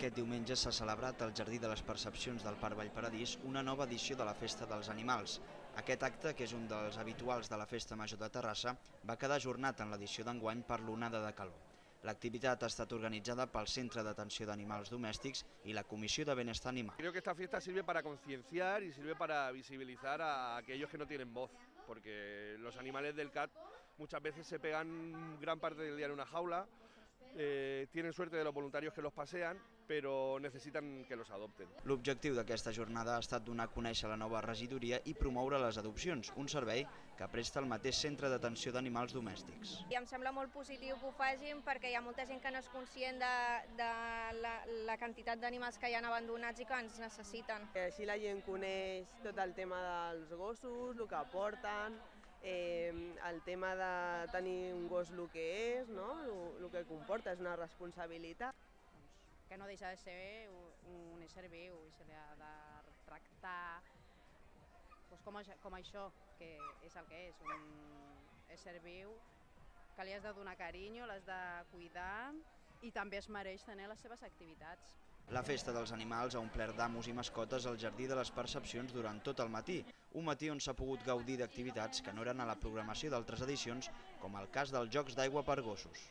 Aquest diumenge s'ha celebrat al Jardí de les Percepcions del Parc Vallparadís una nova edició de la Festa dels Animals. Aquest acte, que és un dels habituals de la Festa Major de Terrassa, va quedar ajornat en l'edició d'enguany per l'onada de calor. L'activitat ha estat organitzada pel Centre d'Atenció d'Animals Domèstics i la Comissió de Benestar Animal. Creo que esta fiesta sirve para concienciar y sirve para visibilizar a aquellos que no tienen voz, porque los animales del CAT muchas veces se pegan gran parte del día en una jaula, tienen suerte de los voluntarios que los pasean, però necessiten que los adopten. L'objectiu d'aquesta jornada ha estat donar a conèixer la nova regidoria i promoure les adopcions, un servei que presta el mateix Centre d'Atenció d'Animals Domèstics. I em sembla molt positiu que ho facin perquè hi ha molta gent que no és conscient de la quantitat d'animals que hi ha abandonats i que ens necessiten. Així la gent coneix tot el tema dels gossos, el que aporten, el tema de tenir un gos el que és, no? El que comporta, és una responsabilitat. Que no deixa de ser un ésser viu i se li ha de tractar com això, que és el que és, un ésser viu, que li has de donar carinyo, l'has de cuidar i també es mereix tenir les seves activitats. La Festa dels Animals ha omplert d'amos i mascotes al Jardí de les Percepcions durant tot el matí, un matí on s'ha pogut gaudir d'activitats que no eren a la programació d'altres edicions, com el cas dels Jocs d'Aigua per Gossos.